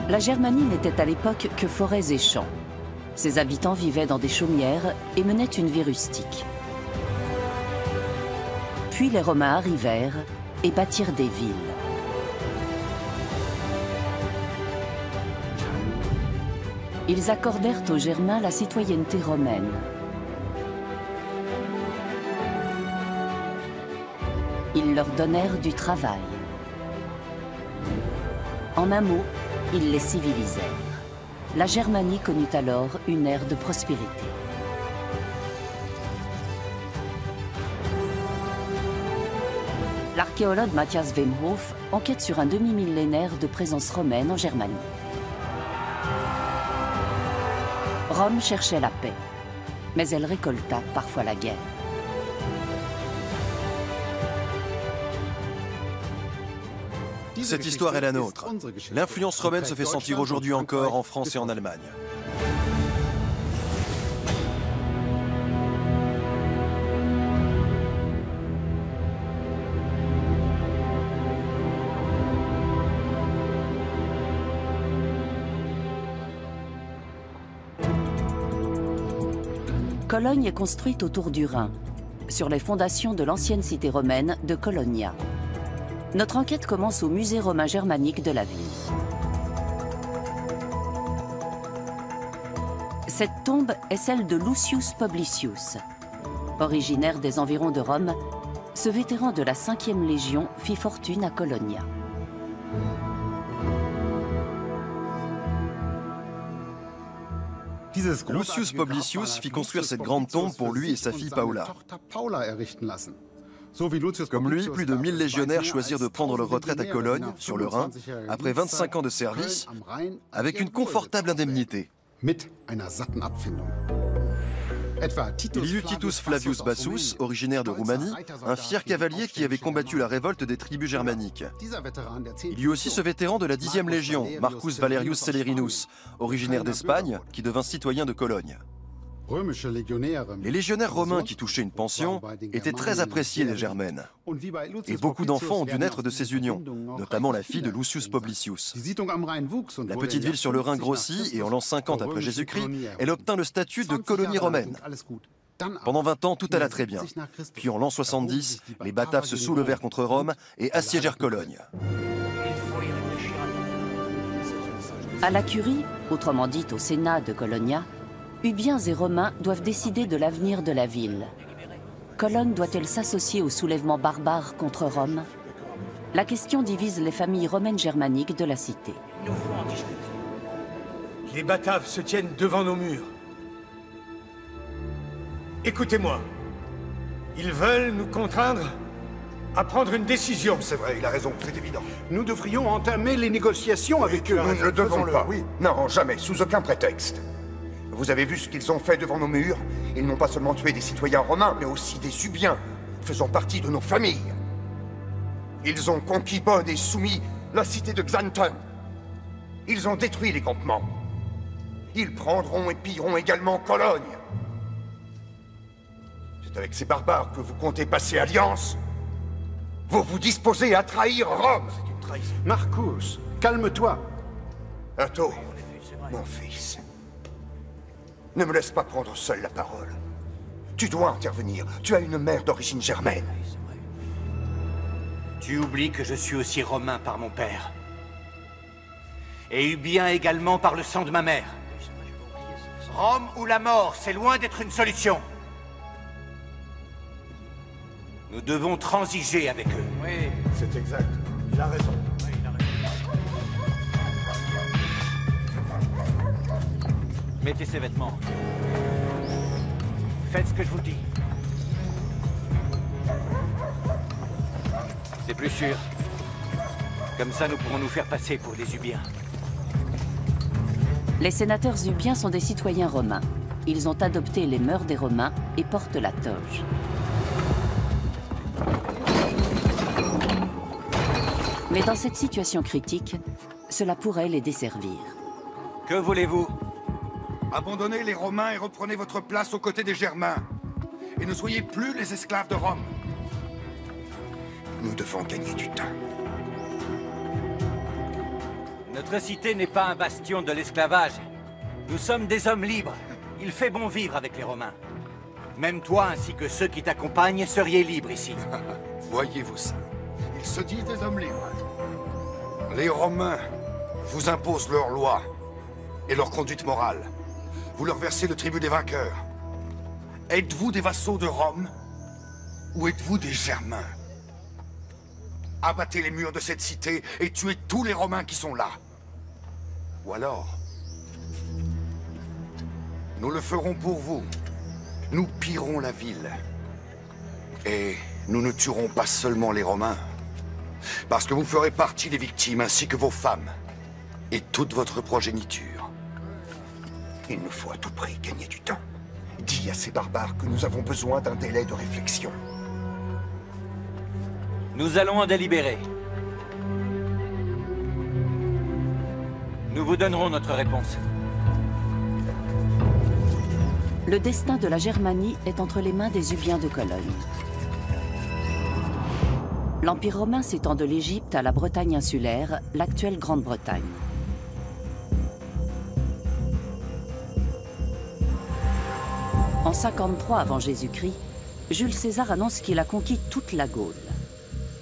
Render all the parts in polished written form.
La Germanie n'était à l'époque que forêts et champs. Ses habitants vivaient dans des chaumières et menaient une vie rustique. Puis les Romains arrivèrent et bâtirent des villes. Ils accordèrent aux Germains la citoyenneté romaine. Ils leur donnèrent du travail. En un mot, ils les civilisèrent. La Germanie connut alors une ère de prospérité. L'archéologue Matthias Wemhoff enquête sur un demi-millénaire de présence romaine en Germanie. Rome cherchait la paix, mais elle récolta parfois la guerre. Cette histoire est la nôtre. L'influence romaine se fait sentir aujourd'hui encore en France et en Allemagne. Cologne est construite autour du Rhin, sur les fondations de l'ancienne cité romaine de Colonia. Notre enquête commence au musée romain germanique de la ville. Cette tombe est celle de Lucius Publicius. Originaire des environs de Rome, ce vétéran de la 5e Légion fit fortune à Colonia. Lucius Publicius fit construire cette grande tombe pour lui et sa fille Paula. Comme lui, plus de 1000 légionnaires choisirent de prendre leur retraite à Cologne, sur le Rhin, après 25 ans de service, avec une confortable indemnité. Il y eut Titus Flavius Bassus, originaire de Roumanie, un fier cavalier qui avait combattu la révolte des tribus germaniques. Il y eut aussi ce vétéran de la 10e Légion, Marcus Valerius Celerinus, originaire d'Espagne, qui devint citoyen de Cologne. Les légionnaires romains qui touchaient une pension étaient très appréciés des Germaines. Et beaucoup d'enfants ont dû naître de ces unions, notamment la fille de Lucius Publicius. La petite ville sur le Rhin grossit et en l'an 50 après Jésus-Christ, elle obtint le statut de colonie romaine. Pendant 20 ans, tout alla très bien. Puis en l'an 70, les Bataves se soulevèrent contre Rome et assiégèrent Cologne. À la Curie, autrement dit au Sénat de Colonia, Ubiens et Romains doivent décider de l'avenir de la ville. Cologne doit-elle s'associer au soulèvement barbare contre Rome? La question divise les familles romaines germaniques de la cité. Les Bataves se tiennent devant nos murs. Écoutez-moi. Ils veulent nous contraindre à prendre une décision. C'est vrai, il a raison, c'est évident. Nous devrions entamer les négociations avec eux. Nous ne le devons pas. Oui. Non, jamais, sous aucun prétexte. Vous avez vu ce qu'ils ont fait devant nos murs? Ils n'ont pas seulement tué des citoyens romains, mais aussi des Subiens, faisant partie de nos familles. Ils ont conquis Bonn et soumis la cité de Xanten. Ils ont détruit les campements. Ils prendront et pilleront également Cologne. C'est avec ces barbares que vous comptez passer alliance? Vous vous disposez à trahir Rome? C'est une trahison. Marcus, calme-toi. Atto, mon fils. Ne me laisse pas prendre seul la parole. Tu dois intervenir. Tu as une mère d'origine germaine. Tu oublies que je suis aussi romain par mon père. Et ubien également par le sang de ma mère. Rome ou la mort, c'est loin d'être une solution. Nous devons transiger avec eux. Oui, c'est exact. Il a raison. Mettez ces vêtements. Faites ce que je vous dis. C'est plus sûr. Comme ça, nous pourrons nous faire passer pour des Ubiens. Les sénateurs ubiens sont des citoyens romains. Ils ont adopté les mœurs des Romains et portent la toge. Mais dans cette situation critique, cela pourrait les desservir. Que voulez-vous? Abandonnez les Romains et reprenez votre place aux côtés des Germains. Et ne soyez plus les esclaves de Rome. Nous devons gagner du temps. Notre cité n'est pas un bastion de l'esclavage. Nous sommes des hommes libres. Il fait bon vivre avec les Romains. Même toi ainsi que ceux qui t'accompagnent seriez libres ici. Voyez-vous ça? Ils se disent des hommes libres. Les Romains vous imposent leurs lois et leur conduite morale. Vous leur versez le tribut des vainqueurs. Êtes-vous des vassaux de Rome ou êtes-vous des Germains? Abattez les murs de cette cité et tuez tous les Romains qui sont là. Ou alors, nous le ferons pour vous. Nous pillerons la ville. Et nous ne tuerons pas seulement les Romains, parce que vous ferez partie des victimes ainsi que vos femmes et toute votre progéniture. Il nous faut à tout prix gagner du temps. Dis à ces barbares que nous avons besoin d'un délai de réflexion. Nous allons en délibérer. Nous vous donnerons notre réponse. Le destin de la Germanie est entre les mains des Ubiens de Cologne. L'Empire romain s'étend de l'Égypte à la Bretagne insulaire, l'actuelle Grande-Bretagne. En 53 avant Jésus-Christ, Jules César annonce qu'il a conquis toute la Gaule.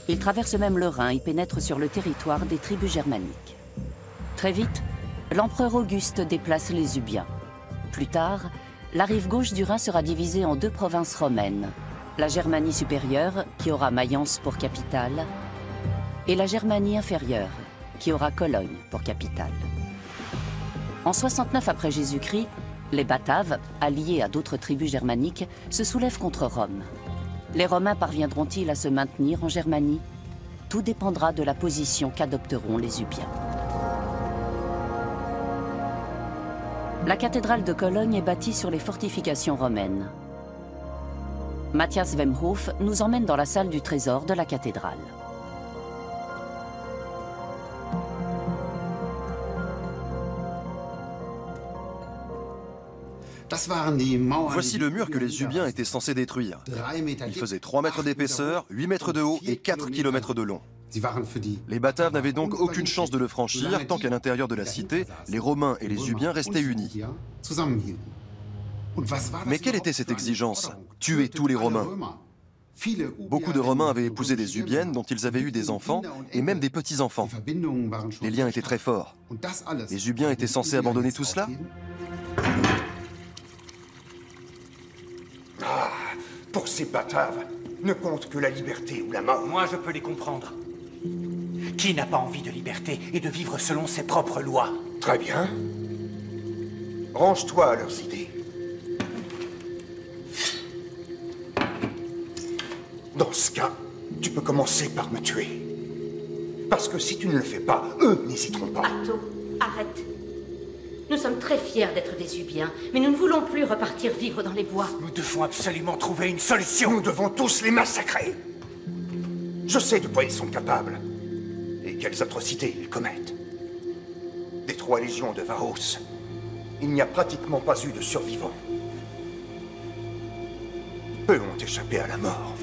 Il traverse même le Rhin et pénètre sur le territoire des tribus germaniques. Très vite, l'empereur Auguste déplace les Ubiens. Plus tard, la rive gauche du Rhin sera divisée en deux provinces romaines. La Germanie supérieure, qui aura Mayence pour capitale, et la Germanie inférieure, qui aura Cologne pour capitale. En 69 après Jésus-Christ, les Bataves, alliés à d'autres tribus germaniques, se soulèvent contre Rome. Les Romains parviendront-ils à se maintenir en Germanie? Tout dépendra de la position qu'adopteront les Ubiens. La cathédrale de Cologne est bâtie sur les fortifications romaines. Matthias Wemhoff nous emmène dans la salle du trésor de la cathédrale. Voici le mur que les Ubiens étaient censés détruire. Il faisait 3 mètres d'épaisseur, 8 mètres de haut et 4 km de long. Les Bataves n'avaient donc aucune chance de le franchir tant qu'à l'intérieur de la cité, les Romains et les Ubiens restaient unis. Mais quelle était cette exigence? Tuer tous les Romains. Beaucoup de Romains avaient épousé des Ubiennes dont ils avaient eu des enfants et même des petits-enfants. Les liens étaient très forts. Les Ubiens étaient censés abandonner tout cela? Ah, pour ces Bataves, ne compte que la liberté ou la mort. Moi, je peux les comprendre. Qui n'a pas envie de liberté et de vivre selon ses propres lois? Très bien. Range-toi à leurs idées. Dans ce cas, tu peux commencer par me tuer. Parce que si tu ne le fais pas, eux n'hésiteront pas. Atto, arrête. Nous sommes très fiers d'être des Ubiens, mais nous ne voulons plus repartir vivre dans les bois. Nous devons absolument trouver une solution. Nous devons tous les massacrer. Je sais de quoi ils sont capables. Et quelles atrocités ils commettent. Des 3 légions de Varros, il n'y a pratiquement pas eu de survivants. Peu ont échappé à la mort.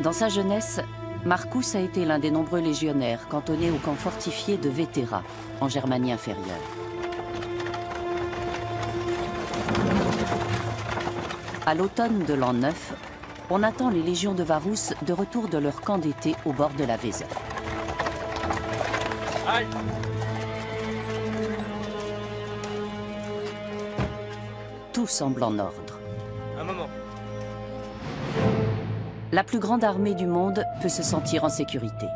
Dans sa jeunesse, Marcus a été l'un des nombreux légionnaires cantonnés au camp fortifié de Vetera, en Germanie inférieure. À l'automne de l'an 9, on attend les légions de Varus de retour de leur camp d'été au bord de la Vézère. Tout semble en ordre. Un moment. La plus grande armée du monde peut se sentir en sécurité.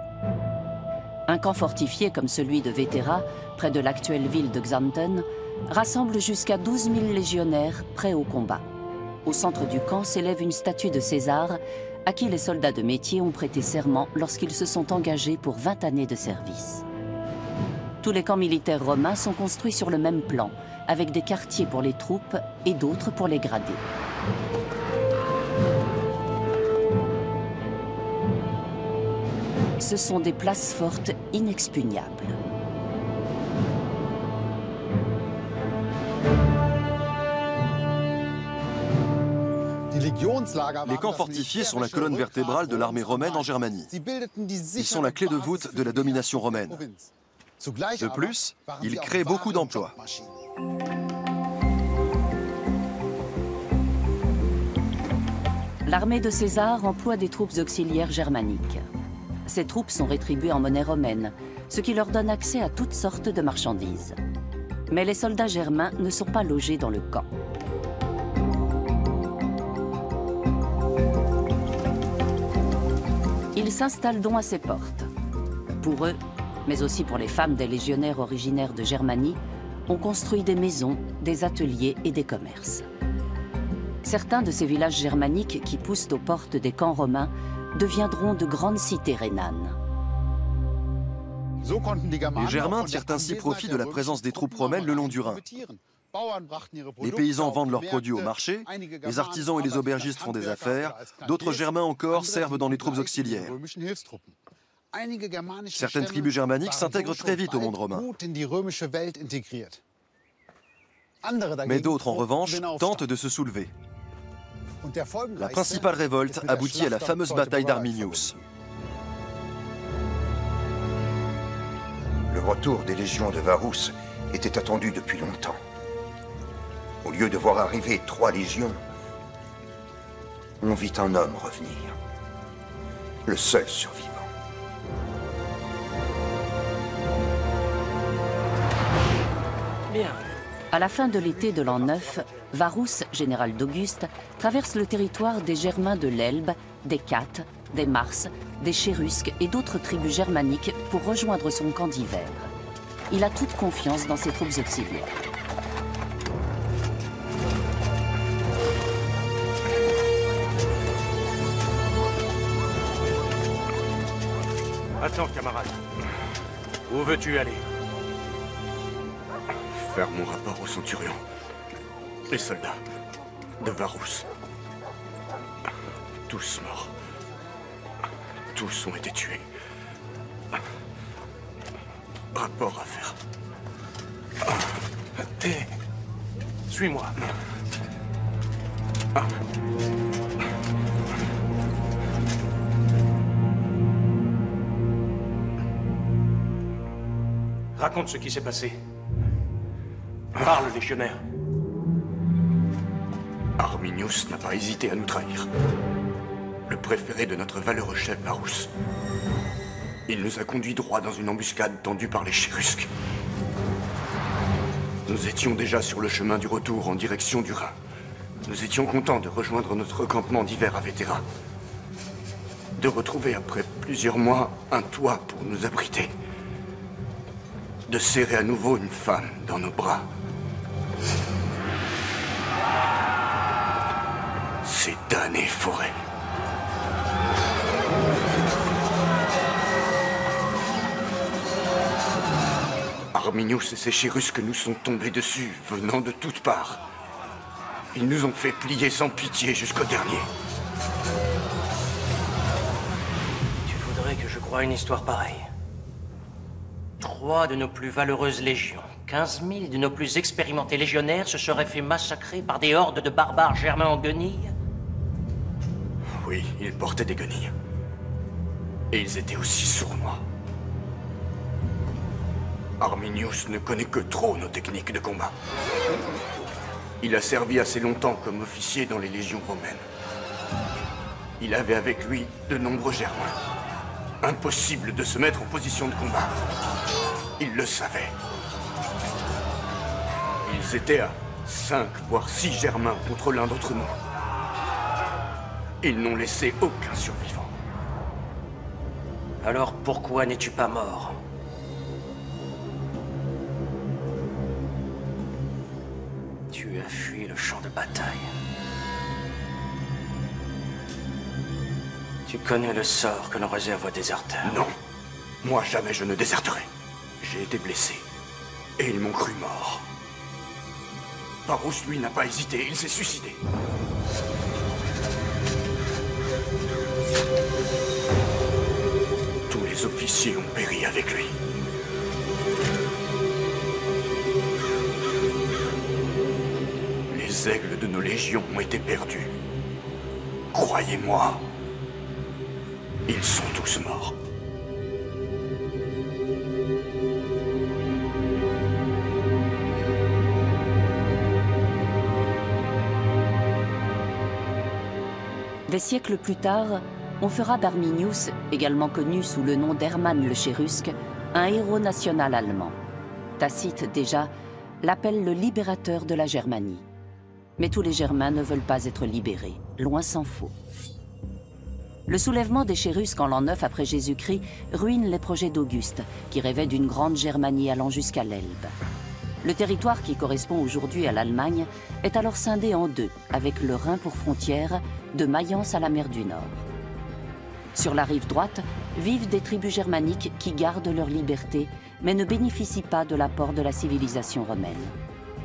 Un camp fortifié comme celui de Vetera, près de l'actuelle ville de Xanten, rassemble jusqu'à 12 000 légionnaires prêts au combat. Au centre du camp s'élève une statue de César, à qui les soldats de métier ont prêté serment lorsqu'ils se sont engagés pour 20 années de service. Tous les camps militaires romains sont construits sur le même plan, avec des quartiers pour les troupes et d'autres pour les gradés. Ce sont des places fortes inexpugnables. Les camps fortifiés sont la colonne vertébrale de l'armée romaine en Germanie. Ils sont la clé de voûte de la domination romaine. De plus, ils créent beaucoup d'emplois. L'armée de César emploie des troupes auxiliaires germaniques. Ces troupes sont rétribuées en monnaie romaine, ce qui leur donne accès à toutes sortes de marchandises. Mais les soldats germains ne sont pas logés dans le camp. Ils s'installent donc à ses portes. Pour eux, mais aussi pour les femmes des légionnaires originaires de Germanie, on construit des maisons, des ateliers et des commerces. Certains de ces villages germaniques qui poussent aux portes des camps romains deviendront de grandes cités rhénanes. Les Germains tirent ainsi profit de la présence des troupes romaines le long du Rhin. Les paysans vendent leurs produits au marché, les artisans et les aubergistes font des affaires, d'autres Germains encore servent dans les troupes auxiliaires. Certaines tribus germaniques s'intègrent très vite au monde romain. Mais d'autres, en revanche, tentent de se soulever. La principale révolte aboutit à la fameuse bataille d'Arminius. Le retour des légions de Varus était attendu depuis longtemps. Au lieu de voir arriver 3 légions, on vit un homme revenir. Le seul survivant. Bien. À la fin de l'été de l'an 9, Varus, général d'Auguste, traverse le territoire des Germains de l'Elbe, des Cates, des Mars, des Chérusques et d'autres tribus germaniques pour rejoindre son camp d'hiver. Il a toute confiance dans ses troupes auxiliaires. Attends, camarade. Où veux-tu aller? Faire mon rapport au centurion. Les soldats de Varus. Tous morts. Tous ont été tués. Rapport à faire. Suis-moi. Raconte ce qui s'est passé. Parle, légionnaire. Arminius n'a pas hésité à nous trahir. Le préféré de notre valeureux chef Varus. Il nous a conduits droit dans une embuscade tendue par les Chérusques. Nous étions déjà sur le chemin du retour en direction du Rhin. Nous étions contents de rejoindre notre campement d'hiver à Vétéra. De retrouver après plusieurs mois un toit pour nous abriter. De serrer à nouveau une femme dans nos bras. Ces damnées forêts. Arminius et ses Chérusques nous sont tombés dessus, venant de toutes parts. Ils nous ont fait plier sans pitié jusqu'au dernier. Tu voudrais que je croie une histoire pareille? 3 de nos plus valeureuses légions, 15 000 de nos plus expérimentés légionnaires se seraient fait massacrer par des hordes de barbares germains en guenilles? Oui, ils portaient des guenilles. Et ils étaient aussi sournois. Arminius ne connaît que trop nos techniques de combat. Il a servi assez longtemps comme officier dans les légions romaines. Il avait avec lui de nombreux Germains. Impossible de se mettre en position de combat. Il le savait. Ils étaient à 5 voire 6 Germains contre l'un d'entre nous. Ils n'ont laissé aucun survivant. Alors pourquoi n'es-tu pas mort? Tu as fui le champ de bataille. Tu connais le sort que l'on réserve aux déserteurs. Non. Moi, jamais je ne déserterai. J'ai été blessé. Et ils m'ont cru mort. Varus, lui, n'a pas hésité. Il s'est suicidé. Tous les officiers ont péri avec lui. Les aigles de nos légions ont été perdus. Croyez-moi, ils sont tous morts. Des siècles plus tard, on fera d'Arminius, également connu sous le nom d'Hermann le Chérusque, un héros national allemand. Tacite, déjà, l'appelle le libérateur de la Germanie. Mais tous les Germains ne veulent pas être libérés, loin s'en faut. Le soulèvement des Chérusques en l'an 9 après Jésus-Christ ruine les projets d'Auguste, qui rêvait d'une grande Germanie allant jusqu'à l'Elbe. Le territoire qui correspond aujourd'hui à l'Allemagne est alors scindé en deux, avec le Rhin pour frontière, de Mayence à la mer du Nord. Sur la rive droite, vivent des tribus germaniques qui gardent leur liberté, mais ne bénéficient pas de l'apport de la civilisation romaine.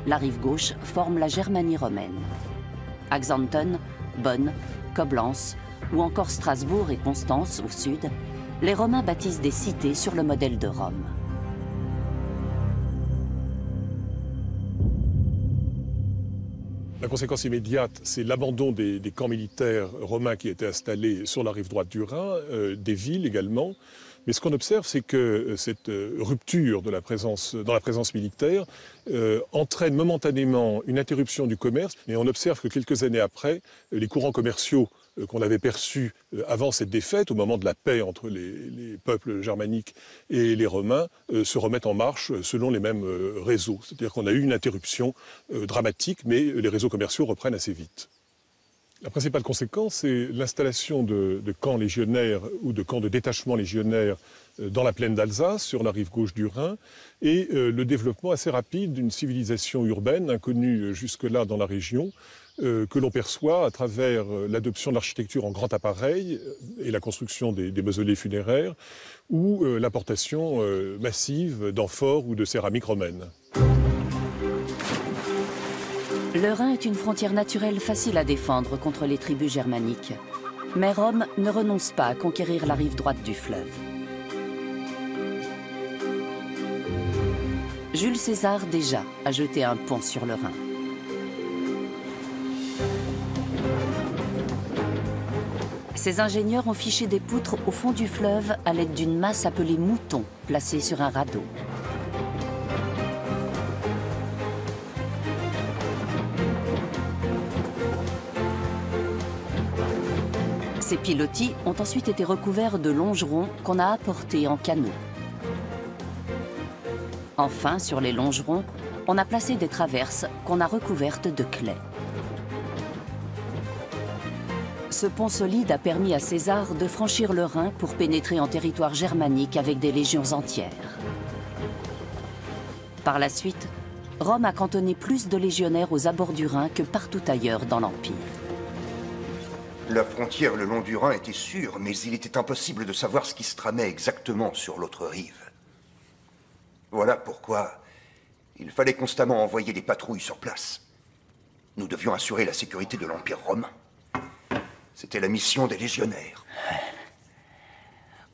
La rive gauche forme la Germanie romaine. À Xanten, Bonn, Coblence, ou encore Strasbourg et Constance au sud, les Romains bâtissent des cités sur le modèle de Rome. La conséquence immédiate, c'est l'abandon des camps militaires romains qui étaient installés sur la rive droite du Rhin, des villes également. Mais ce qu'on observe, c'est que cette rupture de la présence, dans la présence militaire entraîne momentanément une interruption du commerce. Et on observe que quelques années après, les courants commerciaux qu'on avait perçus avant cette défaite, au moment de la paix entre les peuples germaniques et les Romains, se remettent en marche selon les mêmes réseaux. C'est-à-dire qu'on a eu une interruption dramatique, mais les réseaux commerciaux reprennent assez vite. La principale conséquence, c'est l'installation de camps légionnaires ou de camps de détachement légionnaires dans la plaine d'Alsace, sur la rive gauche du Rhin, et le développement assez rapide d'une civilisation urbaine inconnue jusque-là dans la région, que l'on perçoit à travers l'adoption de l'architecture en grand appareil et la construction des mausolées funéraires, ou l'importation massive d'amphores ou de céramique romaine. Le Rhin est une frontière naturelle facile à défendre contre les tribus germaniques. Mais Rome ne renonce pas à conquérir la rive droite du fleuve. Jules César, déjà, a jeté un pont sur le Rhin. Ses ingénieurs ont fiché des poutres au fond du fleuve à l'aide d'une masse appelée mouton, placée sur un radeau. Ces pilotis ont ensuite été recouverts de longerons qu'on a apportés en canot. Enfin, sur les longerons, on a placé des traverses qu'on a recouvertes de claies. Ce pont solide a permis à César de franchir le Rhin pour pénétrer en territoire germanique avec des légions entières. Par la suite, Rome a cantonné plus de légionnaires aux abords du Rhin que partout ailleurs dans l'Empire. La frontière le long du Rhin était sûre, mais il était impossible de savoir ce qui se tramait exactement sur l'autre rive. Voilà pourquoi il fallait constamment envoyer des patrouilles sur place. Nous devions assurer la sécurité de l'Empire romain. C'était la mission des légionnaires.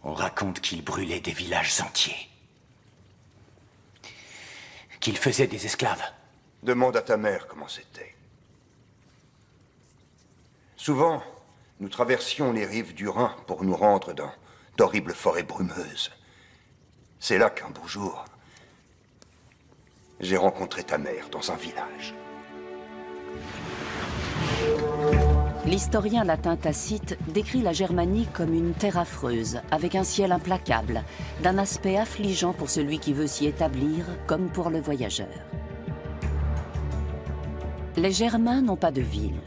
On raconte qu'ils brûlaient des villages entiers. Qu'ils faisaient des esclaves. Demande à ta mère comment c'était. Souvent, nous traversions les rives du Rhin pour nous rendre dans d'horribles forêts brumeuses. C'est là qu'un beau jour, j'ai rencontré ta mère dans un village. L'historien latin Tacite décrit la Germanie comme une terre affreuse, avec un ciel implacable, d'un aspect affligeant pour celui qui veut s'y établir, comme pour le voyageur. Les Germains n'ont pas de ville.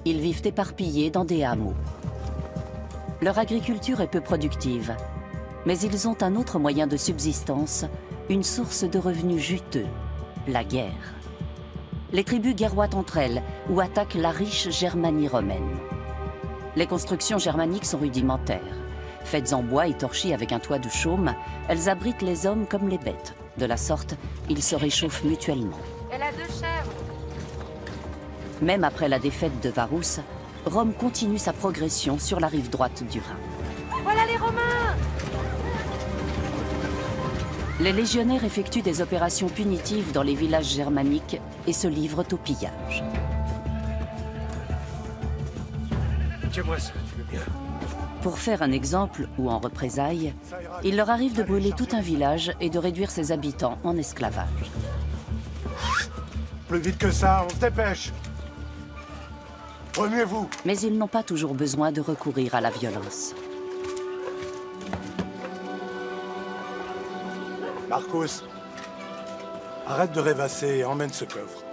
Ils vivent éparpillés dans des hameaux. Leur agriculture est peu productive, mais ils ont un autre moyen de subsistance, une source de revenus juteux, la guerre. Les tribus guerroient entre elles ou attaquent la riche Germanie romaine. Les constructions germaniques sont rudimentaires. Faites en bois et torchis avec un toit de chaume, elles abritent les hommes comme les bêtes. De la sorte, ils se réchauffent mutuellement. Elle a 2 chèvres. Même après la défaite de Varus, Rome continue sa progression sur la rive droite du Rhin. Voilà les Romains! Les légionnaires effectuent des opérations punitives dans les villages germaniques et se livrent au pillage. Expliquez-moi ça, tu veux bien. Pour faire un exemple ou en représailles, il leur arrive de brûler tout un village et de réduire ses habitants en esclavage. Plus vite que ça, on se dépêche. Remuez-vous. Mais ils n'ont pas toujours besoin de recourir à la violence. Marcus, arrête de rêvasser et emmène ce coffre.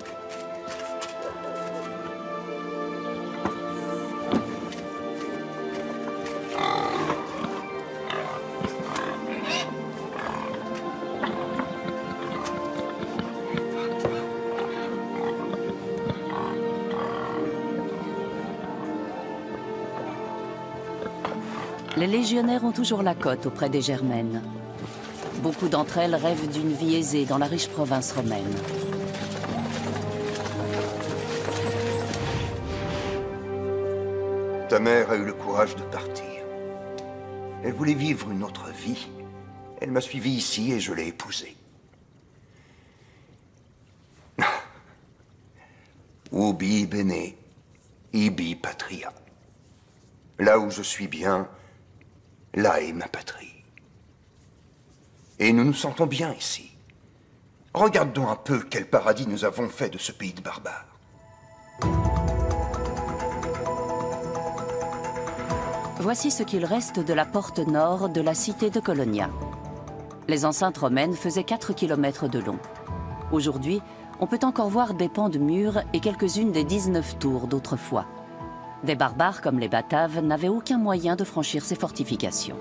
Les légionnaires ont toujours la cote auprès des Germaines. Beaucoup d'entre elles rêvent d'une vie aisée dans la riche province romaine. Ta mère a eu le courage de partir. Elle voulait vivre une autre vie. Elle m'a suivi ici et je l'ai épousée. Ubi bene, ibi patria. Là où je suis bien, là est ma patrie. Et nous nous sentons bien ici. Regarde donc un peu quel paradis nous avons fait de ce pays de barbares. Voici ce qu'il reste de la porte nord de la cité de Colonia. Les enceintes romaines faisaient 4 km de long. Aujourd'hui, on peut encore voir des pans de murs et quelques-unes des 19 tours d'autrefois. Des barbares comme les Bataves n'avaient aucun moyen de franchir ces fortifications.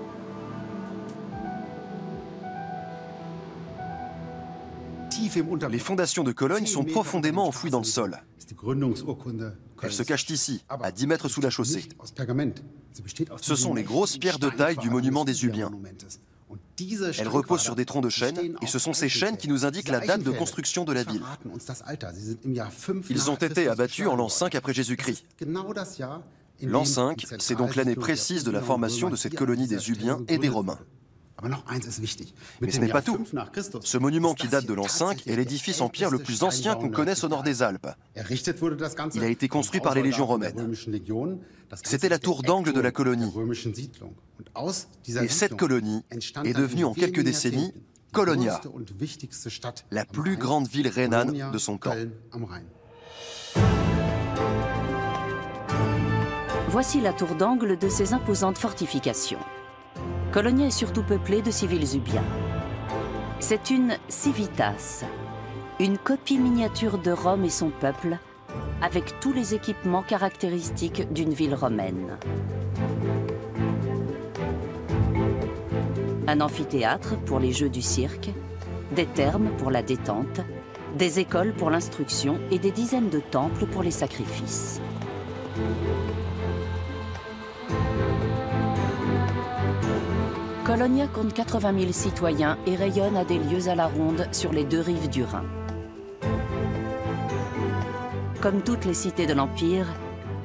Les fondations de Cologne sont profondément enfouies dans le sol. Elles se cachent ici, à 10 mètres sous la chaussée. Ce sont les grosses pierres de taille du monument des Ubiens. Elles reposent sur des troncs de chêne, et ce sont ces chênes qui nous indiquent la date de construction de la ville. Ils ont été abattus en l'an 5 après Jésus-Christ. L'an 5, c'est donc l'année précise de la formation de cette colonie des Ubiens et des Romains. Mais ce n'est pas tout. Ce monument qui date de l'an 5 est l'édifice en pierre le plus ancien qu'on connaisse au nord des Alpes. Il a été construit par les légions romaines. C'était la tour d'angle de la colonie. Et cette colonie est devenue en quelques décennies Colonia, la plus grande ville rhénane de son temps. Voici la tour d'angle de ces imposantes fortifications. Colonia est surtout peuplée de civils ubiens. C'est une civitas, une copie miniature de Rome et son peuple, avec tous les équipements caractéristiques d'une ville romaine. Un amphithéâtre pour les jeux du cirque, des thermes pour la détente, des écoles pour l'instruction et des dizaines de temples pour les sacrifices. Colonia compte 80 000 citoyens et rayonne à des lieues à la ronde sur les 2 rives du Rhin. Comme toutes les cités de l'Empire,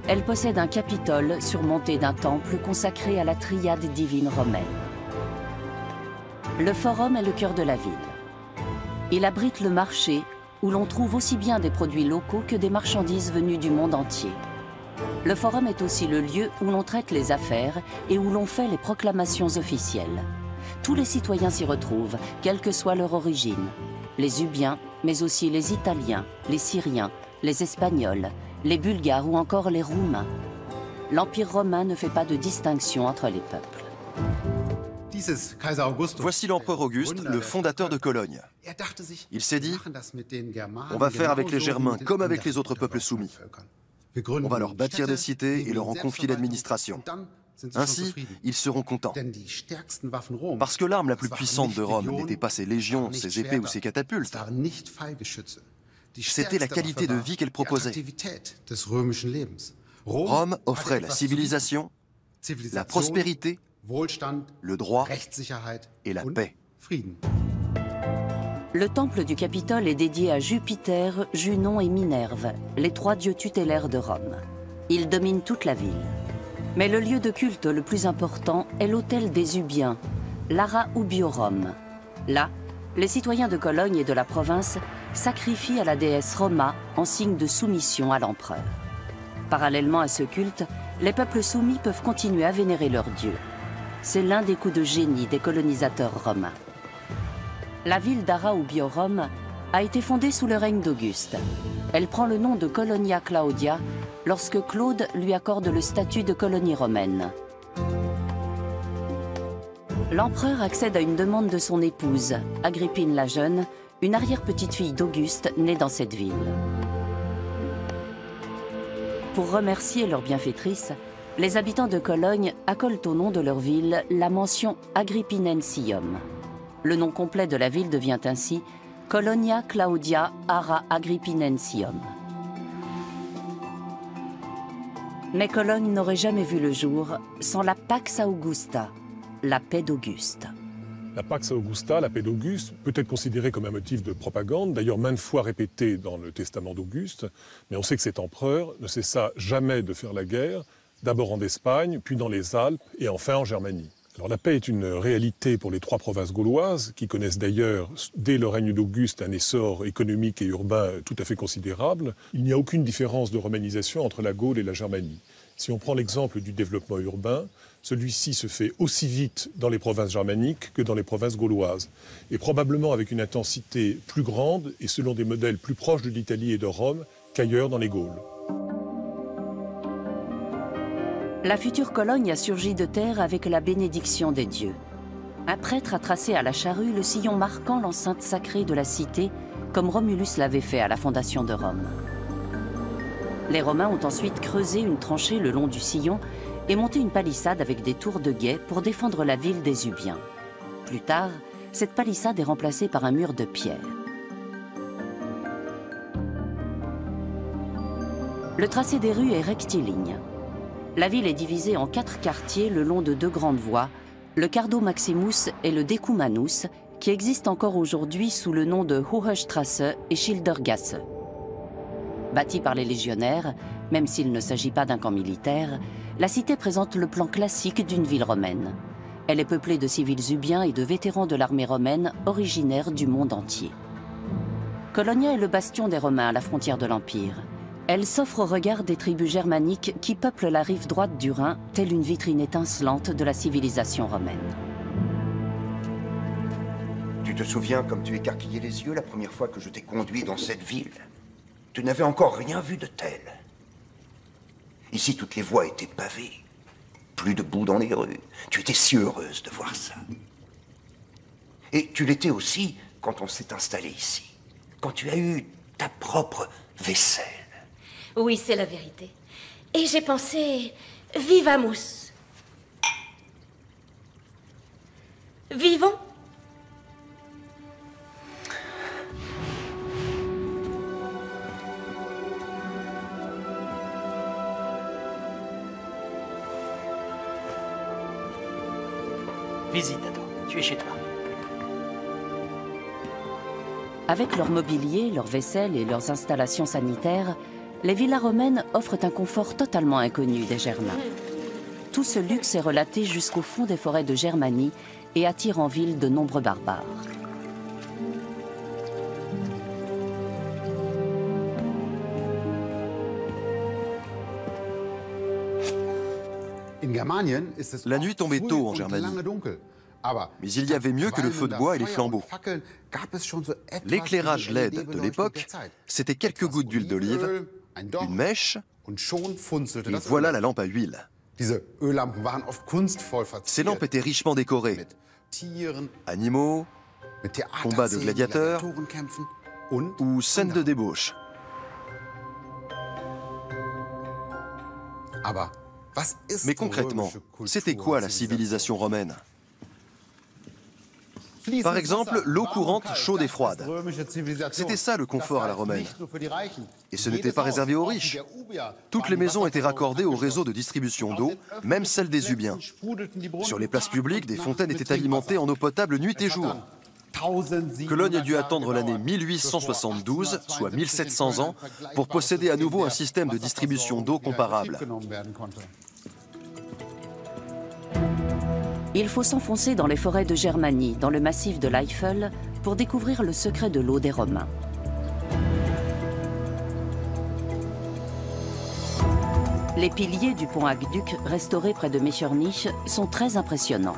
elle possède un capitole surmonté d'un temple consacré à la triade divine romaine. Le forum est le cœur de la ville. Il abrite le marché où l'on trouve aussi bien des produits locaux que des marchandises venues du monde entier. Le forum est aussi le lieu où l'on traite les affaires et où l'on fait les proclamations officielles. Tous les citoyens s'y retrouvent, quelle que soit leur origine. Les Ubiens, mais aussi les Italiens, les Syriens, les Espagnols, les Bulgares ou encore les Roumains. L'Empire romain ne fait pas de distinction entre les peuples. Voici l'empereur Auguste, le fondateur de Cologne. Il s'est dit, on va faire avec les Germains comme avec les autres peuples soumis. On va leur bâtir des cités et leur en confier l'administration. Ainsi, ils seront contents. Parce que l'arme la plus puissante de Rome n'était pas ses légions, ses épées ou ses catapultes. C'était la qualité de vie qu'elle proposait. Rome offrait la civilisation, la prospérité, le droit et la paix. Le temple du Capitole est dédié à Jupiter, Junon et Minerve, les 3 dieux tutélaires de Rome. Ils dominent toute la ville. Mais le lieu de culte le plus important est l'autel des Ubiens, l'Ara Ubiorum. Là, les citoyens de Cologne et de la province sacrifient à la déesse Roma en signe de soumission à l'empereur. Parallèlement à ce culte, les peuples soumis peuvent continuer à vénérer leur dieu. C'est l'un des coups de génie des colonisateurs romains. La ville d'Ara-Ubiorum a été fondée sous le règne d'Auguste. Elle prend le nom de Colonia Claudia lorsque Claude lui accorde le statut de colonie romaine. L'empereur accède à une demande de son épouse, Agrippine la Jeune, une arrière-petite-fille d'Auguste née dans cette ville. Pour remercier leur bienfaitrice, les habitants de Cologne accolent au nom de leur ville la mention Agrippinensium. Le nom complet de la ville devient ainsi Colonia Claudia Ara Agrippinensium. Mais Cologne n'aurait jamais vu le jour sans la Pax Augusta, la paix d'Auguste. La Pax Augusta, la paix d'Auguste, peut être considérée comme un motif de propagande, d'ailleurs maintes fois répété dans le testament d'Auguste, mais on sait que cet empereur ne cessa jamais de faire la guerre, d'abord en Espagne, puis dans les Alpes et enfin en Germanie. Alors la paix est une réalité pour les 3 provinces gauloises, qui connaissent d'ailleurs, dès le règne d'Auguste, un essor économique et urbain tout à fait considérable. Il n'y a aucune différence de romanisation entre la Gaule et la Germanie. Si on prend l'exemple du développement urbain, celui-ci se fait aussi vite dans les provinces germaniques que dans les provinces gauloises, et probablement avec une intensité plus grande et selon des modèles plus proches de l'Italie et de Rome qu'ailleurs dans les Gaules. La future Cologne a surgi de terre avec la bénédiction des dieux. Un prêtre a tracé à la charrue le sillon marquant l'enceinte sacrée de la cité, comme Romulus l'avait fait à la fondation de Rome. Les Romains ont ensuite creusé une tranchée le long du sillon et monté une palissade avec des tours de guet pour défendre la ville des Ubiens. Plus tard, cette palissade est remplacée par un mur de pierre. Le tracé des rues est rectiligne. La ville est divisée en 4 quartiers le long de 2 grandes voies, le Cardo Maximus et le Decumanus, qui existent encore aujourd'hui sous le nom de Hohestrasse et Schildergasse. Bâtie par les légionnaires, même s'il ne s'agit pas d'un camp militaire, la cité présente le plan classique d'une ville romaine. Elle est peuplée de civils ubiens et de vétérans de l'armée romaine originaires du monde entier. Colonia est le bastion des Romains à la frontière de l'Empire. Elle s'offre au regard des tribus germaniques qui peuplent la rive droite du Rhin, telle une vitrine étincelante de la civilisation romaine. Tu te souviens comme tu écarquillais les yeux la première fois que je t'ai conduit dans cette ville? Tu n'avais encore rien vu de tel. Ici, toutes les voies étaient pavées. Plus de boue dans les rues. Tu étais si heureuse de voir ça. Et tu l'étais aussi quand on s'est installé ici. Quand tu as eu ta propre vaisselle. Oui, c'est la vérité. Et j'ai pensé... Vivamus. Vivons. Visite, Ado. Tu es chez toi. Avec leur mobilier, leur vaisselle et leurs installations sanitaires, les villas romaines offrent un confort totalement inconnu des Germains. Tout ce luxe est relaté jusqu'au fond des forêts de Germanie et attire en ville de nombreux barbares. La nuit tombait tôt en Germanie. Mais il y avait mieux que le feu de bois et les flambeaux. L'éclairage LED de l'époque, c'était quelques gouttes d'huile d'olive, une mèche, et voilà la lampe à huile. Ces lampes étaient richement décorées. Animaux, combats de gladiateurs ou scènes de débauche. Mais concrètement, c'était quoi la civilisation romaine? Par exemple, l'eau courante chaude et froide. C'était ça le confort à la romaine. Et ce n'était pas réservé aux riches. Toutes les maisons étaient raccordées au réseau de distribution d'eau, même celles des Ubiens. Sur les places publiques, des fontaines étaient alimentées en eau potable nuit et jour. Cologne a dû attendre l'année 1872, soit 1700 ans, pour posséder à nouveau un système de distribution d'eau comparable. Il faut s'enfoncer dans les forêts de Germanie, dans le massif de l'Eifel, pour découvrir le secret de l'eau des Romains. Les piliers du pont aqueduc, restaurés près de Mechernich, sont très impressionnants.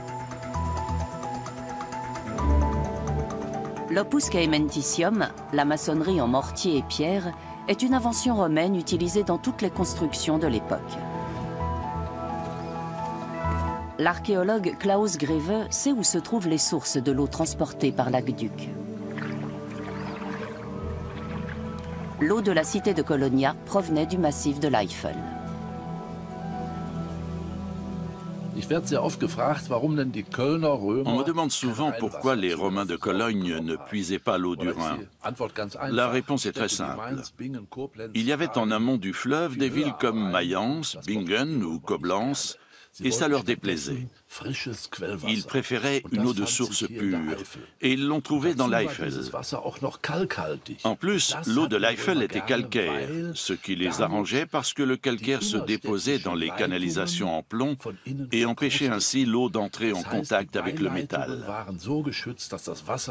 L'opus caementicium, la maçonnerie en mortier et pierre, est une invention romaine utilisée dans toutes les constructions de l'époque. L'archéologue Klaus Greve sait où se trouvent les sources de l'eau transportée par l'aqueduc. L'eau de la cité de Colonia provenait du massif de l'Eifel. On me demande souvent pourquoi les Romains de Cologne ne puisaient pas l'eau du Rhin. La réponse est très simple. Il y avait en amont du fleuve des villes comme Mayence, Bingen ou Koblenz, et ça leur déplaisait. Ils préféraient une eau de source pure, et ils l'ont trouvée dans l'Eifel. En plus, l'eau de l'Eifel était calcaire, ce qui les arrangeait parce que le calcaire se déposait dans les canalisations en plomb et empêchait ainsi l'eau d'entrer en contact avec le métal.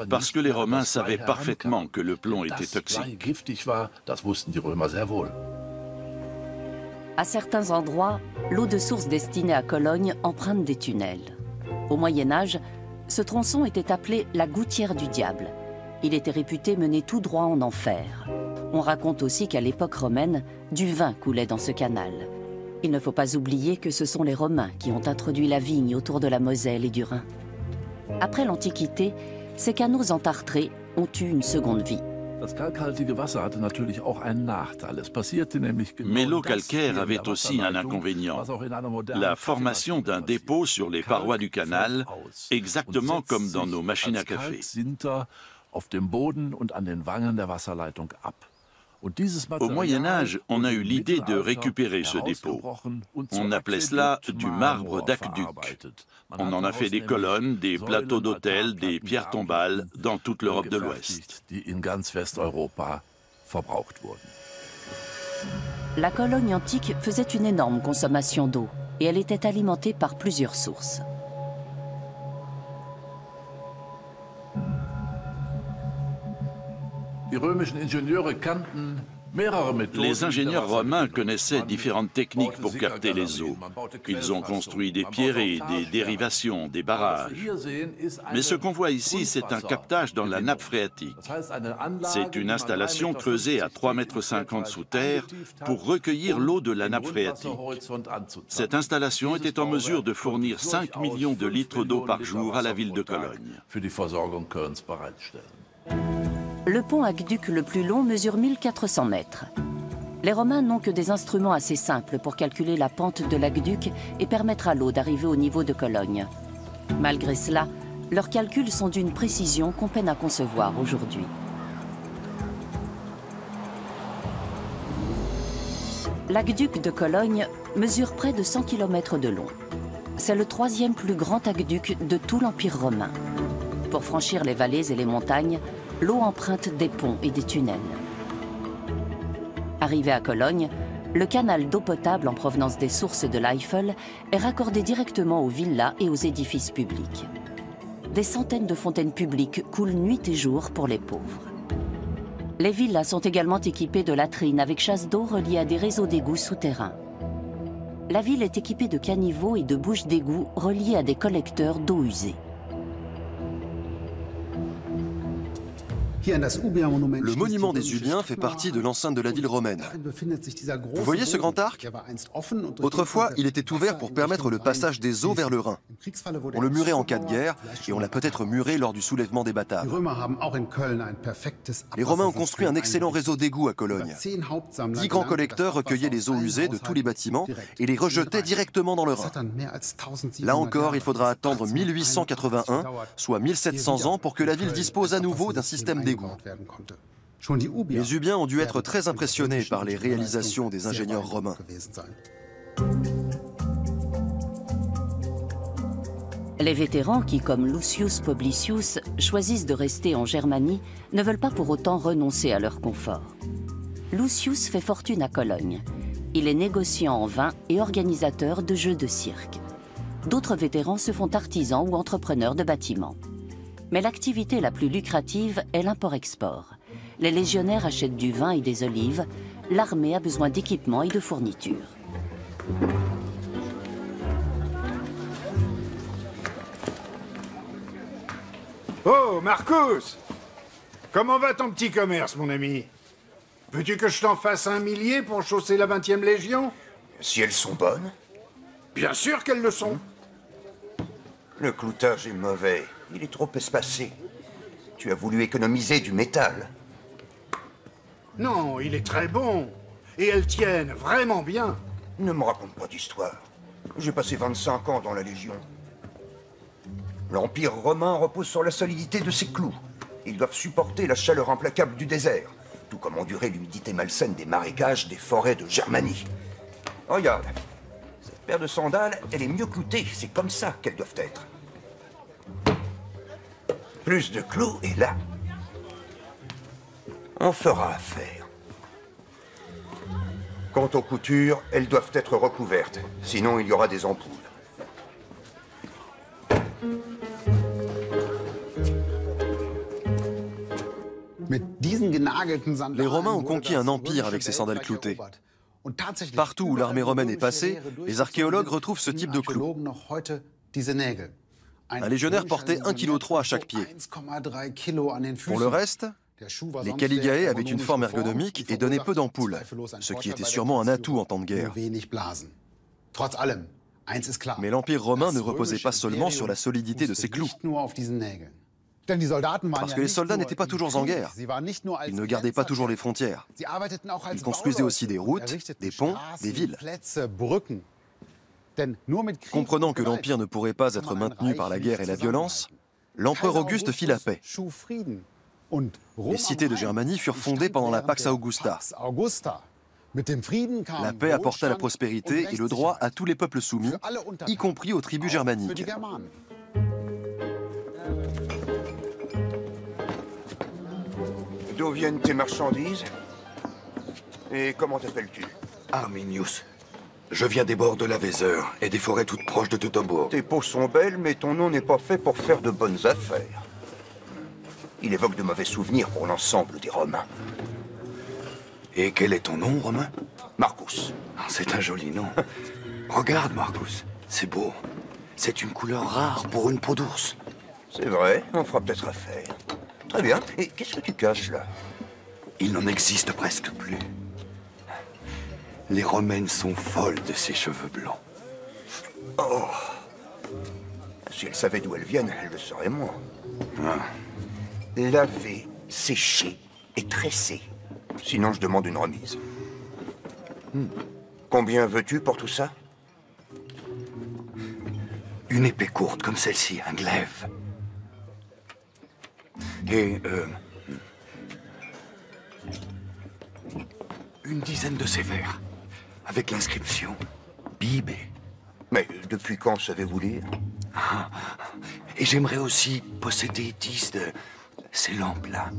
Parce que les Romains savaient parfaitement que le plomb était toxique. À certains endroits, l'eau de source destinée à Cologne emprunte des tunnels. Au Moyen-Âge, ce tronçon était appelé la gouttière du diable. Il était réputé mener tout droit en enfer. On raconte aussi qu'à l'époque romaine, du vin coulait dans ce canal. Il ne faut pas oublier que ce sont les Romains qui ont introduit la vigne autour de la Moselle et du Rhin. Après l'Antiquité, ces canaux entartrés ont eu une seconde vie. Mais l'eau calcaire avait aussi un inconvénient, la formation d'un dépôt sur les parois du canal, exactement comme dans nos machines à café. Au Moyen-Âge, on a eu l'idée de récupérer ce dépôt. On appelait cela du marbre d'aqueduc. On en a fait des colonnes, des plateaux d'hôtel, des pierres tombales dans toute l'Europe de l'Ouest. La Cologne antique faisait une énorme consommation d'eau et elle était alimentée par plusieurs sources. Les ingénieurs romains connaissaient différentes techniques pour capter les eaux. Ils ont construit des pierrets, des dérivations, des barrages. Mais ce qu'on voit ici, c'est un captage dans la nappe phréatique. C'est une installation creusée à 3,50 m sous terre pour recueillir l'eau de la nappe phréatique. Cette installation était en mesure de fournir 5 millions de litres d'eau par jour à la ville de Cologne. Le pont aqueduc le plus long mesure 1400 mètres. Les Romains n'ont que des instruments assez simples pour calculer la pente de l'aqueduc et permettre à l'eau d'arriver au niveau de Cologne. Malgré cela, leurs calculs sont d'une précision qu'on peine à concevoir aujourd'hui. L'aqueduc de Cologne mesure près de 100 km de long. C'est le troisième plus grand aqueduc de tout l'Empire romain. Pour franchir les vallées et les montagnes, l'eau emprunte des ponts et des tunnels. Arrivé à Cologne, le canal d'eau potable en provenance des sources de l'Eifel est raccordé directement aux villas et aux édifices publics. Des centaines de fontaines publiques coulent nuit et jour pour les pauvres. Les villas sont également équipées de latrines avec chasse d'eau reliées à des réseaux d'égouts souterrains. La ville est équipée de caniveaux et de bouches d'égouts reliées à des collecteurs d'eau usée. Le monument des Ubiens fait partie de l'enceinte de la ville romaine. Vous voyez ce grand arc? Autrefois, il était ouvert pour permettre le passage des eaux vers le Rhin. On le murait en cas de guerre et on l'a peut-être muré lors du soulèvement des Bataves. Les Romains ont construit un excellent réseau d'égouts à Cologne. 10 grands collecteurs recueillaient les eaux usées de tous les bâtiments et les rejetaient directement dans le Rhin. Là encore, il faudra attendre 1881, soit 1700 ans, pour que la ville dispose à nouveau d'un système d'égouts. Les Ubiens ont dû être très impressionnés par les réalisations des ingénieurs romains. Les vétérans qui, comme Lucius Publicius, choisissent de rester en Germanie, ne veulent pas pour autant renoncer à leur confort. Lucius fait fortune à Cologne. Il est négociant en vin et organisateur de jeux de cirque. D'autres vétérans se font artisans ou entrepreneurs de bâtiments. Mais l'activité la plus lucrative est l'import-export. Les légionnaires achètent du vin et des olives, l'armée a besoin d'équipements et de fournitures. Oh, Marcus! Comment va ton petit commerce, mon ami? Veux-tu que je t'en fasse 1 millier pour chausser la 20e Légion? Si elles sont bonnes? Bien sûr qu'elles le sont. Le cloutage est mauvais. Il est trop espacé. Tu as voulu économiser du métal. Non, il est très bon. Et elles tiennent vraiment bien. Ne me raconte pas d'histoire. J'ai passé 25 ans dans la Légion. L'Empire romain repose sur la solidité de ses clous. Ils doivent supporter la chaleur implacable du désert, tout comme endurer l'humidité malsaine des marécages des forêts de Germanie. Regarde, cette paire de sandales, elle est mieux cloutée. C'est comme ça qu'elles doivent être. Plus de clous, et là, on fera affaire. Quant aux coutures, elles doivent être recouvertes. Sinon, il y aura des ampoules. Les Romains ont conquis un empire avec ces sandales cloutées. Partout où l'armée romaine est passée, les archéologues retrouvent ce type de clous. Un légionnaire portait 1,3 kg à chaque pied. Pour le reste, les Caligae avaient une forme ergonomique et donnaient peu d'ampoules, ce qui était sûrement un atout en temps de guerre. Mais l'Empire romain ne reposait pas seulement sur la solidité de ses clous. Parce que les soldats n'étaient pas toujours en guerre. Ils ne gardaient pas toujours les frontières. Ils construisaient aussi des routes, des ponts, des villes. Comprenant que l'Empire ne pourrait pas être maintenu par la guerre et la violence, l'empereur Auguste fit la paix. Les cités de Germanie furent fondées pendant la Pax Augusta. La paix apporta la prospérité et le droit à tous les peuples soumis, y compris aux tribus germaniques. D'où viennent tes marchandises? Et comment t'appelles-tu? Arminius. Je viens des bords de la Weser et des forêts toutes proches de Teutoburg. Tes peaux sont belles, mais ton nom n'est pas fait pour faire de bonnes affaires. Il évoque de mauvais souvenirs pour l'ensemble des Romains. Et quel est ton nom, Romain? Marcus. C'est un joli nom. Regarde, Marcus. C'est beau. C'est une couleur rare pour une peau d'ours. C'est vrai, on fera peut-être affaire. Très bien. Et qu'est-ce que tu caches, là? Il n'en existe presque plus. Les Romaines sont folles de ces cheveux blancs. Oh! Si elles savaient d'où elles viennent, elles le sauraient moins. Laver, sécher et tresser. Sinon, je demande une remise. Combien veux-tu pour tout ça? Une épée courte comme celle-ci, un glaive. Et, une dizaine de ces vers, avec l'inscription Bibé. Mais depuis quand savez-vous lire? Et j'aimerais aussi posséder 10 de ces lampes-là.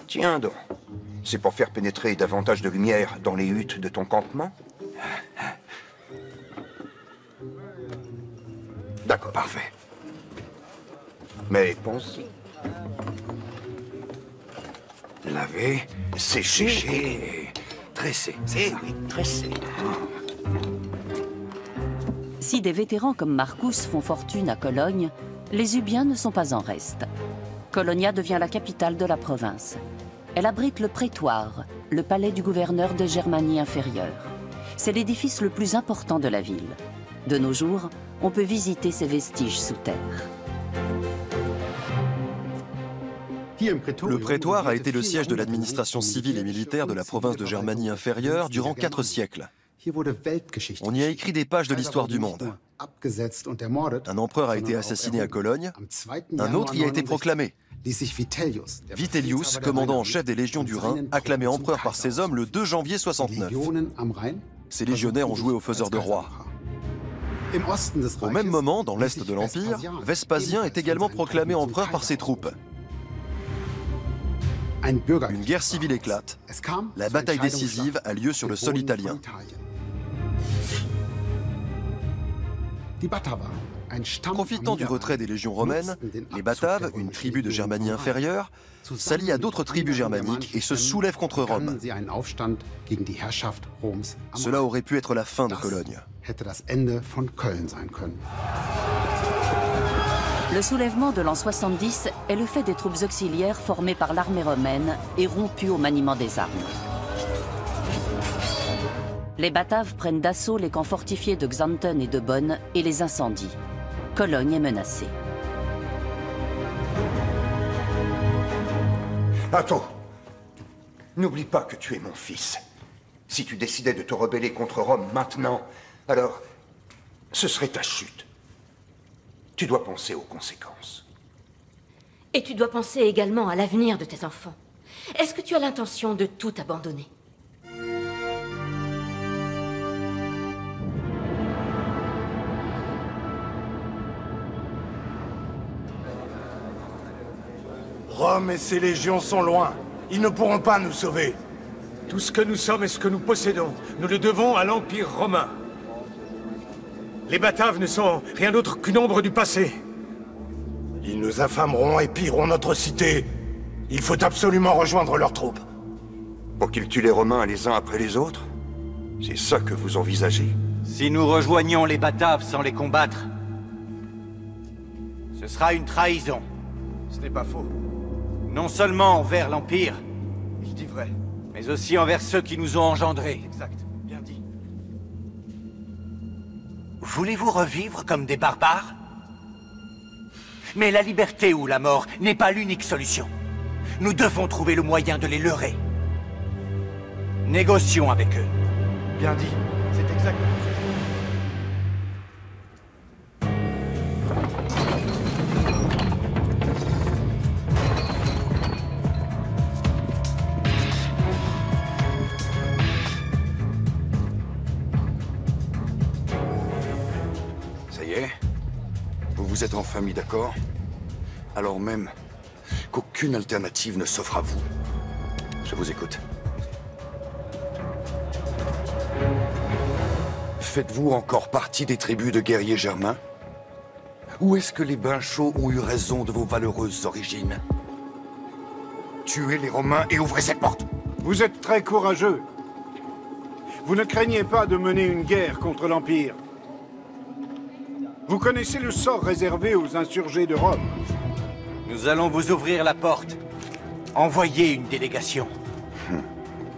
Tiens donc. C'est pour faire pénétrer davantage de lumière dans les huttes de ton campement? D'accord. Parfait. Mais pense-y. Laver, sécher et tresser. Eh oui, tresser. Si des vétérans comme Marcus font fortune à Cologne, les Ubiens ne sont pas en reste. Colonia devient la capitale de la province. Elle abrite le prétoire, le palais du gouverneur de Germanie inférieure. C'est l'édifice le plus important de la ville. De nos jours, on peut visiter ses vestiges sous terre. Le prétoire a été le siège de l'administration civile et militaire de la province de Germanie inférieure durant 4 siècles. On y a écrit des pages de l'histoire du monde. Un empereur a été assassiné à Cologne, un autre y a été proclamé. Vitellius, commandant en chef des légions du Rhin, acclamé empereur par ses hommes le 2 janvier 69. Ces légionnaires ont joué aux faiseurs de rois. Au même moment, dans l'est de l'Empire, Vespasien est également proclamé empereur par ses troupes. Une guerre civile éclate. La bataille décisive a lieu sur le sol italien. Profitant du retrait des légions romaines, les Bataves, une tribu de Germanie inférieure, s'allient à d'autres tribus germaniques et se soulèvent contre Rome. Cela aurait pu être la fin de Cologne. Le soulèvement de l'an 70 est le fait des troupes auxiliaires formées par l'armée romaine et rompues au maniement des armes. Les Bataves prennent d'assaut les camps fortifiés de Xanten et de Bonn et les incendient. Cologne est menacée. Attends. N'oublie pas que tu es mon fils. Si tu décidais de te rebeller contre Rome maintenant, alors ce serait ta chute. Tu dois penser aux conséquences. Et tu dois penser également à l'avenir de tes enfants. Est-ce que tu as l'intention de tout abandonner? Rome et ses légions sont loin. Ils ne pourront pas nous sauver. Tout ce que nous sommes et ce que nous possédons, nous le devons à l'Empire romain. Les Bataves ne sont rien d'autre qu'une ombre du passé. Ils nous affameront et pilleront notre cité. Il faut absolument rejoindre leurs troupes. Pour qu'ils tuent les Romains les uns après les autres? C'est ça que vous envisagez? Si nous rejoignions les Bataves sans les combattre, ce sera une trahison. Ce n'est pas faux. Non seulement envers l'Empire, Il dit vrai. mais aussi envers ceux qui nous ont engendrés. Exact. Bien dit. Voulez-vous revivre comme des barbares? Mais la liberté ou la mort n'est pas l'unique solution. Nous devons trouver le moyen de les leurrer. Négocions avec eux. Bien dit. C'est exactement ça. Vous êtes enfin mis d'accord? Alors même qu'aucune alternative ne s'offre à vous. Je vous écoute. Faites-vous encore partie des tribus de guerriers germains? Ou est-ce que les bains chauds ont eu raison de vos valeureuses origines? Tuez les Romains et ouvrez cette porte! Vous êtes très courageux. Vous ne craignez pas de mener une guerre contre l'Empire. Vous connaissez le sort réservé aux insurgés de Rome. Nous allons vous ouvrir la porte. Envoyez une délégation.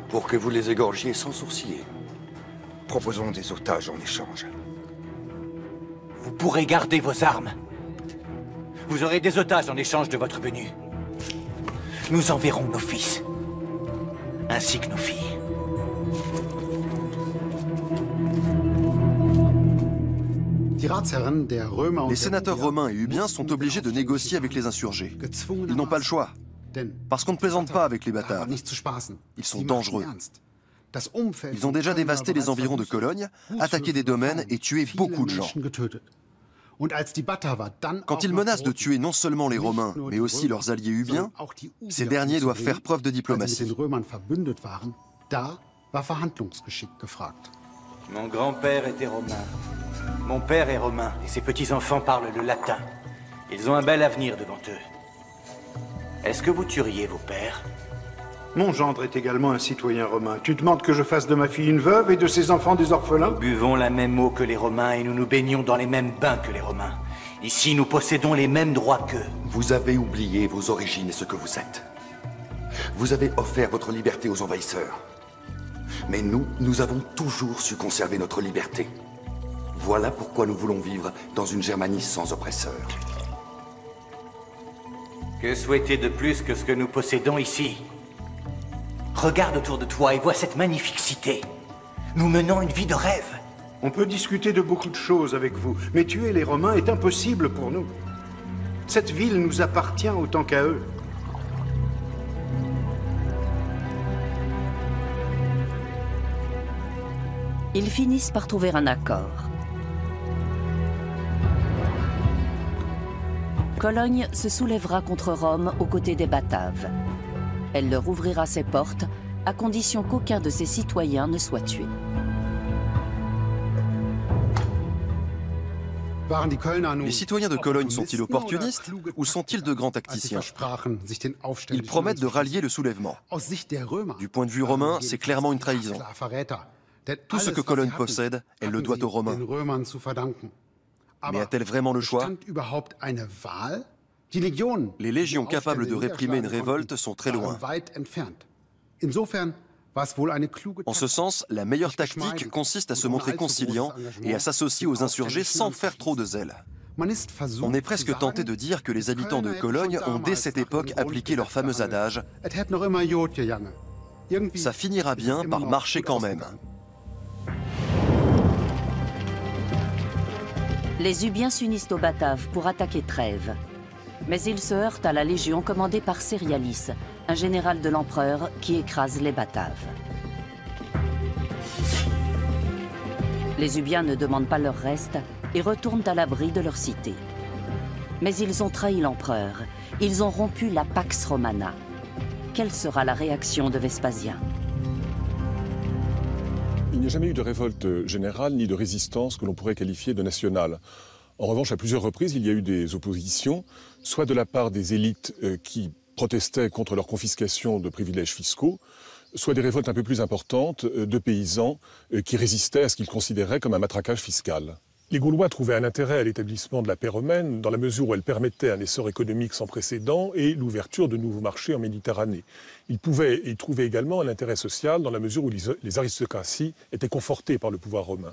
Pour que vous les égorgiez sans sourciller. Proposons des otages en échange. Vous pourrez garder vos armes. Vous aurez des otages en échange de votre venue. Nous enverrons nos fils. Ainsi que nos filles. Les sénateurs romains et ubiens sont obligés de négocier avec les insurgés. Ils n'ont pas le choix, parce qu'on ne plaisante pas avec les Bataves. Ils sont dangereux. Ils ont déjà dévasté les environs de Cologne, attaqué des domaines et tué beaucoup de gens. Quand ils menacent de tuer non seulement les Romains, mais aussi leurs alliés ubiens, ces derniers doivent faire preuve de diplomatie. Mon grand-père était romain. Mon père est romain, et ses petits-enfants parlent le latin. Ils ont un bel avenir devant eux. Est-ce que vous tueriez vos pères? Mon gendre est également un citoyen romain. Tu demandes que je fasse de ma fille une veuve et de ses enfants des orphelins? Nous buvons la même eau que les Romains et nous nous baignons dans les mêmes bains que les Romains. Ici, nous possédons les mêmes droits qu'eux. Vous avez oublié vos origines et ce que vous êtes. Vous avez offert votre liberté aux envahisseurs. Mais nous avons toujours su conserver notre liberté. Voilà pourquoi nous voulons vivre dans une Germanie sans oppresseurs. Que souhaiter de plus que ce que nous possédons ici? Regarde autour de toi et vois cette magnifique cité. Nous menons une vie de rêve. On peut discuter de beaucoup de choses avec vous, mais tuer les Romains est impossible pour nous. Cette ville nous appartient autant qu'à eux. Ils finissent par trouver un accord. Cologne se soulèvera contre Rome aux côtés des Bataves. Elle leur ouvrira ses portes, à condition qu'aucun de ses citoyens ne soit tué. Les citoyens de Cologne sont-ils opportunistes ou sont-ils de grands tacticiens? Ils promettent de rallier le soulèvement. Du point de vue romain, c'est clairement une trahison. Tout ce que Cologne possède, elle le doit aux Romains. Mais a-t-elle vraiment le choix? Les légions capables de réprimer une révolte sont très loin. En ce sens, la meilleure tactique consiste à se montrer conciliant et à s'associer aux insurgés sans faire trop de zèle. On est presque tenté de dire que les habitants de Cologne ont dès cette époque appliqué leur fameux adage « Ça finira bien par marcher quand même ». Les Ubiens s'unissent aux Bataves pour attaquer Trèves. Mais ils se heurtent à la légion commandée par Cérialis, un général de l'empereur qui écrase les Bataves. Les Ubiens ne demandent pas leur reste et retournent à l'abri de leur cité. Mais ils ont trahi l'empereur. Ils ont rompu la Pax Romana. Quelle sera la réaction de Vespasien? Il n'y a jamais eu de révolte générale ni de résistance que l'on pourrait qualifier de nationale. En revanche, à plusieurs reprises, il y a eu des oppositions, soit de la part des élites qui protestaient contre leur confiscation de privilèges fiscaux, soit des révoltes un peu plus importantes de paysans qui résistaient à ce qu'ils considéraient comme un matraquage fiscal. Les Gaulois trouvaient un intérêt à l'établissement de la paix romaine dans la mesure où elle permettait un essor économique sans précédent et l'ouverture de nouveaux marchés en Méditerranée. Ils pouvaient y trouver également un intérêt social dans la mesure où les aristocraties étaient confortées par le pouvoir romain.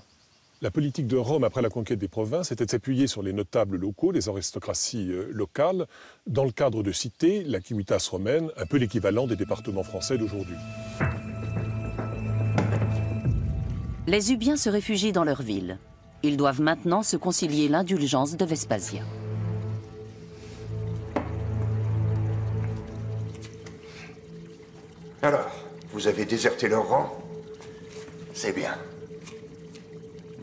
La politique de Rome après la conquête des provinces était de s'appuyer sur les notables locaux, les aristocraties locales, dans le cadre de cités, la civitas romaine, un peu l'équivalent des départements français d'aujourd'hui. Les Ubiens se réfugient dans leur ville. Ils doivent maintenant se concilier l'indulgence de Vespasien. Alors, vous avez déserté leur rang? C'est bien.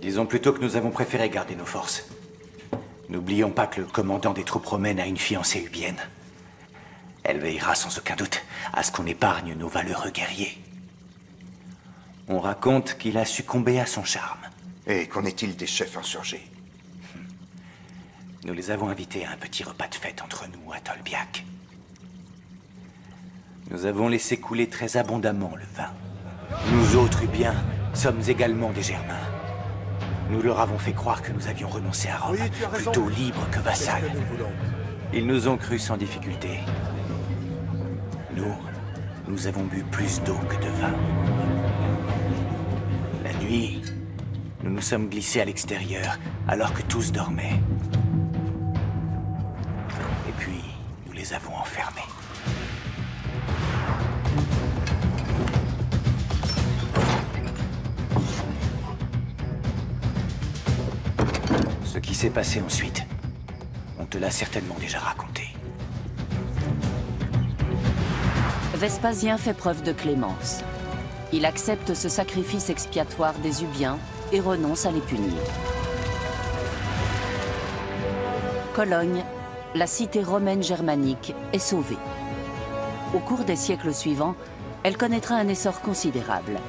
Disons plutôt que nous avons préféré garder nos forces. N'oublions pas que le commandant des troupes romaines a une fiancée ubienne. Elle veillera sans aucun doute à ce qu'on épargne nos valeureux guerriers. On raconte qu'il a succombé à son charme. Et qu'en est-il des chefs insurgés? Nous les avons invités à un petit repas de fête entre nous à Tolbiac. Nous avons laissé couler très abondamment le vin. Nous autres Ubiens sommes également des Germains. Nous leur avons fait croire que nous avions renoncé à Rome, plutôt libres que vassals. Ils nous ont cru sans difficulté. Nous avons bu plus d'eau que de vin. La nuit, nous nous sommes glissés à l'extérieur, alors que tous dormaient. Et puis, nous les avons enfermés. Ce qui s'est passé ensuite, on te l'a certainement déjà raconté. Vespasien fait preuve de clémence. Il accepte ce sacrifice expiatoire des Ubiens et renonce à les punir. Cologne, la cité romaine germanique, est sauvée. Au cours des siècles suivants, elle connaîtra un essor considérable.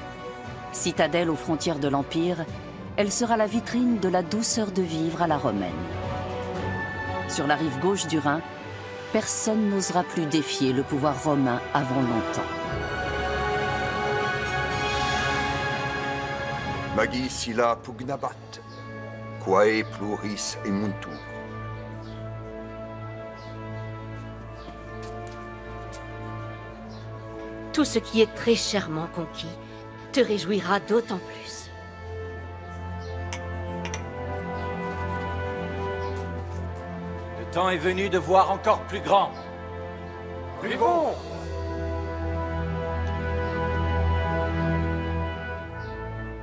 Citadelle aux frontières de l'Empire, elle sera la vitrine de la douceur de vivre à la romaine. Sur la rive gauche du Rhin, personne n'osera plus défier le pouvoir romain avant longtemps. Magis illa pugnabat, quae pluris emuntur. Tout ce qui est très chèrement conquis te réjouira d'autant plus. Le temps est venu de voir encore plus grand. Vivons!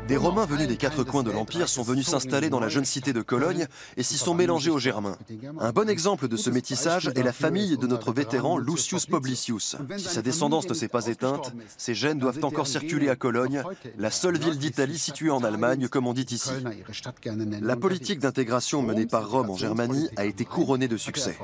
Des Romains venus des quatre coins de l'Empire sont venus s'installer dans la jeune cité de Cologne et s'y sont mélangés aux Germains. Un bon exemple de ce métissage est la famille de notre vétéran Lucius Publicius. Si sa descendance ne s'est pas éteinte, ses gènes doivent encore circuler à Cologne, la seule ville d'Italie située en Allemagne, comme on dit ici. La politique d'intégration menée par Rome en Germanie a été couronnée de succès.